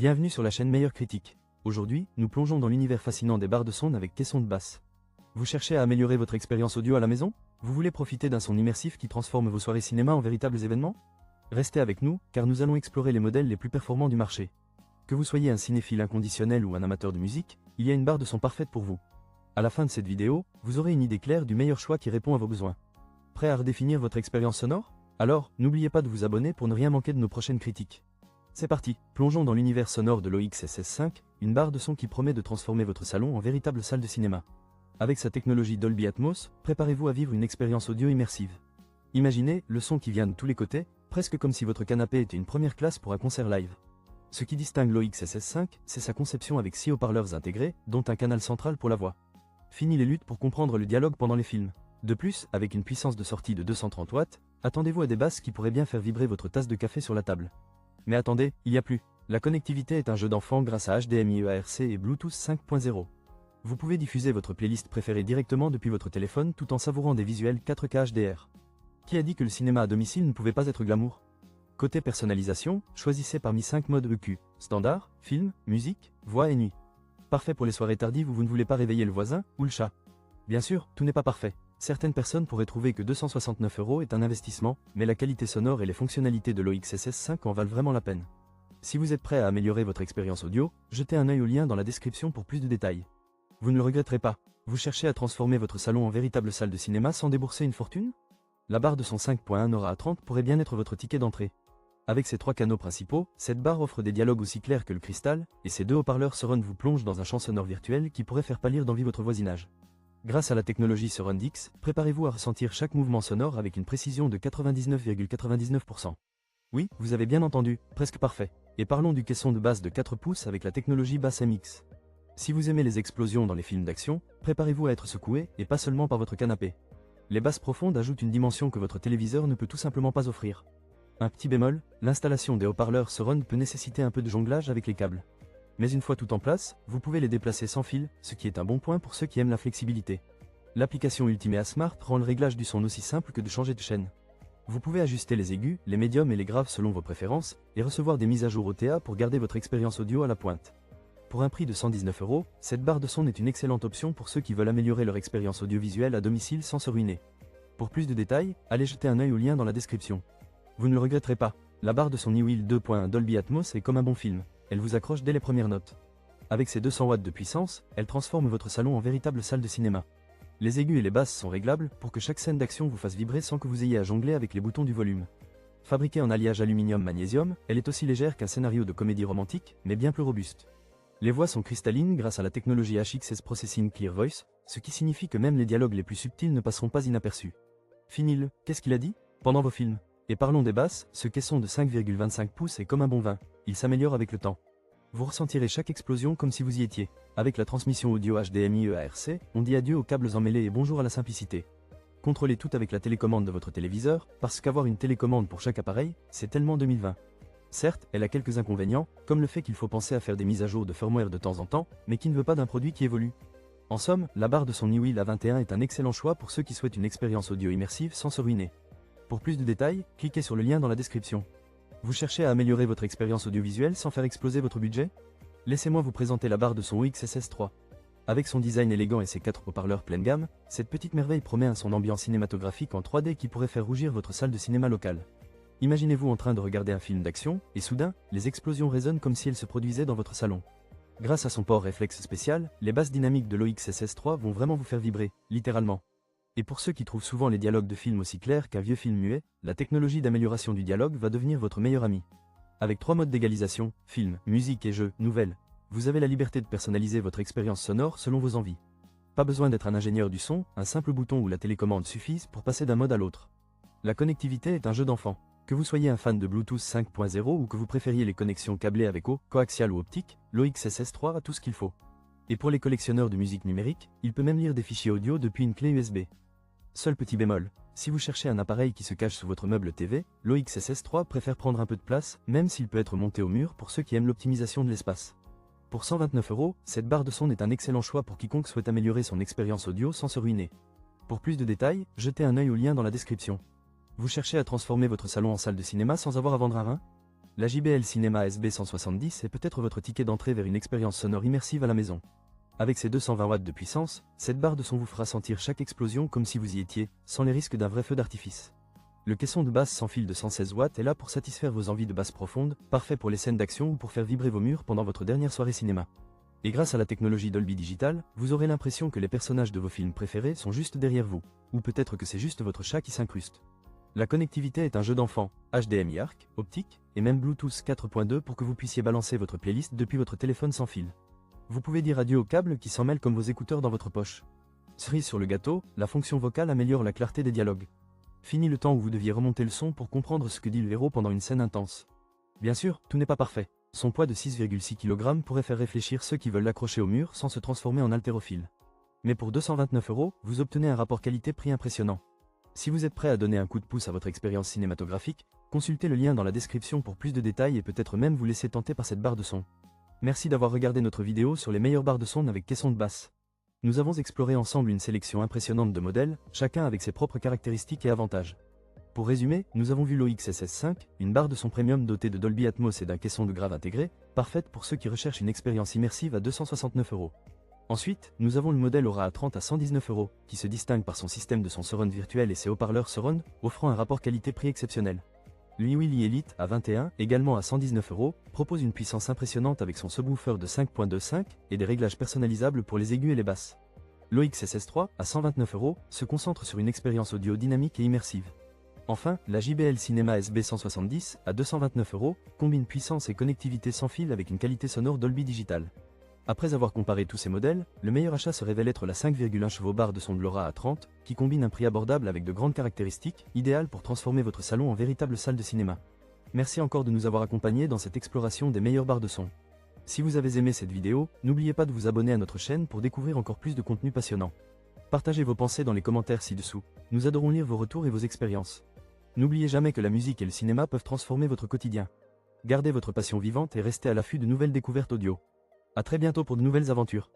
Bienvenue sur la chaîne Meilleure Critique. Aujourd'hui, nous plongeons dans l'univers fascinant des barres de son avec caisson de basse. Vous cherchez à améliorer votre expérience audio à la maison? Vous voulez profiter d'un son immersif qui transforme vos soirées cinéma en véritables événements? Restez avec nous, car nous allons explorer les modèles les plus performants du marché. Que vous soyez un cinéphile inconditionnel ou un amateur de musique, il y a une barre de son parfaite pour vous. À la fin de cette vidéo, vous aurez une idée claire du meilleur choix qui répond à vos besoins. Prêt à redéfinir votre expérience sonore? Alors, n'oubliez pas de vous abonner pour ne rien manquer de nos prochaines critiques. C'est parti, plongeons dans l'univers sonore de l'OX SS5, une barre de son qui promet de transformer votre salon en véritable salle de cinéma. Avec sa technologie Dolby Atmos, préparez-vous à vivre une expérience audio immersive. Imaginez le son qui vient de tous les côtés, presque comme si votre canapé était une première classe pour un concert live. Ce qui distingue l'OX SS5, c'est sa conception avec 6 haut-parleurs intégrés, dont un canal central pour la voix. Fini les luttes pour comprendre le dialogue pendant les films. De plus, avec une puissance de sortie de 230 watts, attendez-vous à des basses qui pourraient bien faire vibrer votre tasse de café sur la table. Mais attendez, il y a plus. La connectivité est un jeu d'enfant grâce à HDMI EARC et Bluetooth 5.0. Vous pouvez diffuser votre playlist préférée directement depuis votre téléphone tout en savourant des visuels 4K HDR. Qui a dit que le cinéma à domicile ne pouvait pas être glamour? Côté personnalisation, choisissez parmi 5 modes EQ, standard, film, musique, voix et nuit. Parfait pour les soirées tardives où vous ne voulez pas réveiller le voisin ou le chat. Bien sûr, tout n'est pas parfait. Certaines personnes pourraient trouver que 269 € est un investissement, mais la qualité sonore et les fonctionnalités de l'OX SS5 en valent vraiment la peine. Si vous êtes prêt à améliorer votre expérience audio, jetez un œil au lien dans la description pour plus de détails. Vous ne le regretterez pas. Vous cherchez à transformer votre salon en véritable salle de cinéma sans débourser une fortune? La barre de son 5.1 Aura A30 pourrait bien être votre ticket d'entrée. Avec ses 3 canaux principaux, cette barre offre des dialogues aussi clairs que le cristal, et ses 2 haut-parleurs Surround vous plongent dans un champ sonore virtuel qui pourrait faire pâlir d'envie votre voisinage. Grâce à la technologie Surround X, préparez-vous à ressentir chaque mouvement sonore avec une précision de 99,99%. Oui, vous avez bien entendu, presque parfait. Et parlons du caisson de basse de 4 pouces avec la technologie Bass MX. Si vous aimez les explosions dans les films d'action, préparez-vous à être secoué, et pas seulement par votre canapé. Les basses profondes ajoutent une dimension que votre téléviseur ne peut tout simplement pas offrir. Un petit bémol, l'installation des haut-parleurs Surround peut nécessiter un peu de jonglage avec les câbles. Mais une fois tout en place, vous pouvez les déplacer sans fil, ce qui est un bon point pour ceux qui aiment la flexibilité. L'application Ultimate Smart rend le réglage du son aussi simple que de changer de chaîne. Vous pouvez ajuster les aigus, les médiums et les graves selon vos préférences, et recevoir des mises à jour OTA pour garder votre expérience audio à la pointe. Pour un prix de 119 €, cette barre de son est une excellente option pour ceux qui veulent améliorer leur expérience audiovisuelle à domicile sans se ruiner. Pour plus de détails, allez jeter un œil au lien dans la description. Vous ne le regretterez pas, la barre de son eWheel 2.1 Dolby Atmos est comme un bon film. Elle vous accroche dès les premières notes. Avec ses 200 watts de puissance, elle transforme votre salon en véritable salle de cinéma. Les aigus et les basses sont réglables pour que chaque scène d'action vous fasse vibrer sans que vous ayez à jongler avec les boutons du volume. Fabriquée en alliage aluminium-magnésium, elle est aussi légère qu'un scénario de comédie romantique, mais bien plus robuste. Les voix sont cristallines grâce à la technologie HXS Processing Clear Voice, ce qui signifie que même les dialogues les plus subtils ne passeront pas inaperçus. Fini qu'est-ce qu'il a dit? Pendant vos films. Et parlons des basses, ce caisson de 5,25 pouces est comme un bon vin, il s'améliore avec le temps. Vous ressentirez chaque explosion comme si vous y étiez. Avec la transmission audio HDMI EARC, on dit adieu aux câbles emmêlés et bonjour à la simplicité. Contrôlez tout avec la télécommande de votre téléviseur, parce qu'avoir une télécommande pour chaque appareil, c'est tellement 2020. Certes, elle a quelques inconvénients, comme le fait qu'il faut penser à faire des mises à jour de firmware de temps en temps, mais qui ne veut pas d'un produit qui évolue. En somme, la barre de son eWheel A21 est un excellent choix pour ceux qui souhaitent une expérience audio immersive sans se ruiner. Pour plus de détails, cliquez sur le lien dans la description. Vous cherchez à améliorer votre expérience audiovisuelle sans faire exploser votre budget? Laissez-moi vous présenter la barre de son OX SS3. Avec son design élégant et ses 4 haut-parleurs pleine gamme, cette petite merveille promet un son ambiant cinématographique en 3D qui pourrait faire rougir votre salle de cinéma locale. Imaginez-vous en train de regarder un film d'action, et soudain, les explosions résonnent comme si elles se produisaient dans votre salon. Grâce à son port réflexe spécial, les basses dynamiques de l'OX SS3 vont vraiment vous faire vibrer, littéralement. Et pour ceux qui trouvent souvent les dialogues de films aussi clairs qu'un vieux film muet, la technologie d'amélioration du dialogue va devenir votre meilleur ami. Avec 3 modes d'égalisation, film, musique et jeu, nouvelle, vous avez la liberté de personnaliser votre expérience sonore selon vos envies. Pas besoin d'être un ingénieur du son, un simple bouton ou la télécommande suffisent pour passer d'un mode à l'autre. La connectivité est un jeu d'enfant. Que vous soyez un fan de Bluetooth 5.0 ou que vous préfériez les connexions câblées avec eau, coaxiale ou optique, l'OX SS3 a tout ce qu'il faut. Et pour les collectionneurs de musique numérique, il peut même lire des fichiers audio depuis une clé USB. Seul petit bémol, si vous cherchez un appareil qui se cache sous votre meuble TV, l'OX SS3 préfère prendre un peu de place, même s'il peut être monté au mur pour ceux qui aiment l'optimisation de l'espace. Pour 129 €, cette barre de son est un excellent choix pour quiconque souhaite améliorer son expérience audio sans se ruiner. Pour plus de détails, jetez un œil au lien dans la description. Vous cherchez à transformer votre salon en salle de cinéma sans avoir à vendre un rein? La JBL Cinema SB170 est peut-être votre ticket d'entrée vers une expérience sonore immersive à la maison. Avec ses 220 watts de puissance, cette barre de son vous fera sentir chaque explosion comme si vous y étiez, sans les risques d'un vrai feu d'artifice. Le caisson de basse sans fil de 116 watts est là pour satisfaire vos envies de basse profonde, parfait pour les scènes d'action ou pour faire vibrer vos murs pendant votre dernière soirée cinéma. Et grâce à la technologie Dolby Digital, vous aurez l'impression que les personnages de vos films préférés sont juste derrière vous, ou peut-être que c'est juste votre chat qui s'incruste. La connectivité est un jeu d'enfant, HDMI ARC, optique, et même Bluetooth 4.2 pour que vous puissiez balancer votre playlist depuis votre téléphone sans fil. Vous pouvez dire adieu au câble qui s'en mêle comme vos écouteurs dans votre poche. Cerise sur le gâteau, la fonction vocale améliore la clarté des dialogues. Fini le temps où vous deviez remonter le son pour comprendre ce que dit le héros pendant une scène intense. Bien sûr, tout n'est pas parfait. Son poids de 6,6 kg pourrait faire réfléchir ceux qui veulent l'accrocher au mur sans se transformer en haltérophile. Mais pour 229 €, vous obtenez un rapport qualité-prix impressionnant. Si vous êtes prêt à donner un coup de pouce à votre expérience cinématographique, consultez le lien dans la description pour plus de détails et peut-être même vous laisser tenter par cette barre de son. Merci d'avoir regardé notre vidéo sur les meilleures barres de son avec caisson de basse. Nous avons exploré ensemble une sélection impressionnante de modèles, chacun avec ses propres caractéristiques et avantages. Pour résumer, nous avons vu l'OXSS5, une barre de son premium dotée de Dolby Atmos et d'un caisson de grave intégré, parfaite pour ceux qui recherchent une expérience immersive à 269 €. Ensuite, nous avons le modèle Aura A30 à 119 €, qui se distingue par son système de son surround virtuel et ses haut-parleurs surround, offrant un rapport qualité-prix exceptionnel. L'Iwili Elite A21, également à 119 €, propose une puissance impressionnante avec son subwoofer de 5.25 et des réglages personnalisables pour les aigus et les basses. L'OXSS3, à 129 €, se concentre sur une expérience audio dynamique et immersive. Enfin, la JBL Cinema SB170, à 229 €, combine puissance et connectivité sans fil avec une qualité sonore Dolby Digital. Après avoir comparé tous ces modèles, le meilleur achat se révèle être la 5,1 chevaux barre de son de l'Aura A30, qui combine un prix abordable avec de grandes caractéristiques, idéal pour transformer votre salon en véritable salle de cinéma. Merci encore de nous avoir accompagnés dans cette exploration des meilleures barres de son. Si vous avez aimé cette vidéo, n'oubliez pas de vous abonner à notre chaîne pour découvrir encore plus de contenu passionnant. Partagez vos pensées dans les commentaires ci-dessous, nous adorons lire vos retours et vos expériences. N'oubliez jamais que la musique et le cinéma peuvent transformer votre quotidien. Gardez votre passion vivante et restez à l'affût de nouvelles découvertes audio. À très bientôt pour de nouvelles aventures.